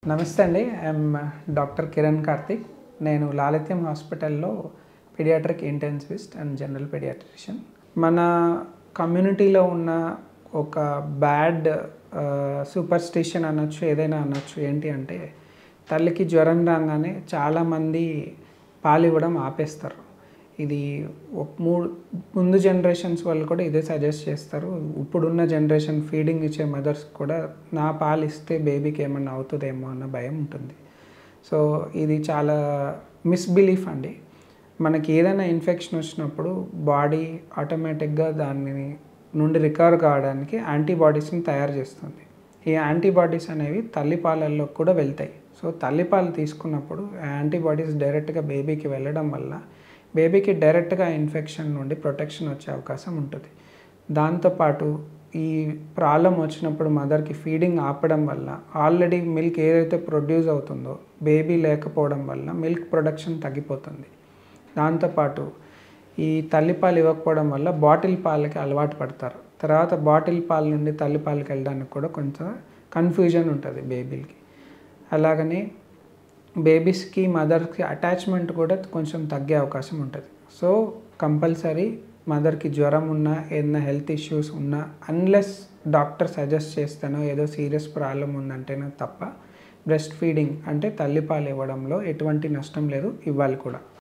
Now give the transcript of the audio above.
నమస్తే అండి. I'm doctor Kiran Karthik. నేను లాలిత్యం హాస్పిటల్లో paediatric intensivist and general paediatrician. మన కమ్యూనిటీలో ఉన్న ఒక బ్యాడ్ సూపర్స్టిషన్ అనొచ్చు, ఏదైనా అనొచ్చు. ఏంటి అంటే, తల్లికి జ్వరం రాగానే చాలామంది పాలివ్వడం ఆపేస్తారు. ఇది ముందు జనరేషన్స్ వాళ్ళు కూడా ఇదే సజెస్ట్ చేస్తారు. ఇప్పుడున్న జనరేషన్ ఫీడింగ్ ఇచ్చే మదర్స్ కూడా నా పాలు ఇస్తే బేబీకి ఏమన్నా అవుతుందేమో అన్న భయం ఉంటుంది. సో ఇది చాలా మిస్బిలీఫ్ అండి. మనకి ఏదైనా ఇన్ఫెక్షన్ వచ్చినప్పుడు బాడీ ఆటోమేటిక్గా దాని నుండి రికవర్ కావడానికి యాంటీబాడీస్ని తయారు చేస్తుంది. ఈ యాంటీబాడీస్ అనేవి తల్లిపాలల్లో కూడా వెళ్తాయి. సో తల్లిపాలు తీసుకున్నప్పుడు యాంటీబాడీస్ డైరెక్ట్గా బేబీకి వెళ్ళడం వల్ల బేబీకి డైరెక్ట్గా ఇన్ఫెక్షన్ నుండి ప్రొటెక్షన్ వచ్చే అవకాశం ఉంటుంది. దాంతోపాటు ఈ ప్రాబ్లం వచ్చినప్పుడు మదర్కి ఫీడింగ్ ఆపడం వల్ల ఆల్రెడీ మిల్క్ ఏదైతే ప్రొడ్యూస్ అవుతుందో బేబీ లేకపోవడం వల్ల మిల్క్ ప్రొడక్షన్ తగ్గిపోతుంది. దాంతోపాటు ఈ తల్లిపాలు ఇవ్వకపోవడం వల్ల బాటిల్ పాలకి అలవాటు పడతారు. తర్వాత బాటిల్ పాల నుండి తల్లిపాలకి వెళ్ళడానికి కూడా కొంచెం కన్ఫ్యూజన్ ఉంటుంది బేబీలకి. అలాగనే బేబీస్కి మదర్కి అటాచ్మెంట్ కూడా కొంచెం తగ్గే అవకాశం ఉంటుంది. సో కంపల్సరీ మదర్కి జ్వరం ఉన్నా, ఏదైనా హెల్త్ ఇష్యూస్ ఉన్నా, అన్లెస్ డాక్టర్ సజెస్ట్ చేస్తానో ఏదో సీరియస్ ప్రాబ్లం ఉందంటేనే తప్ప బ్రెస్ట్ ఫీడింగ్ అంటే తల్లిపాలు ఇవ్వడంలో ఎటువంటి నష్టం లేదు, ఇవ్వాలి కూడా.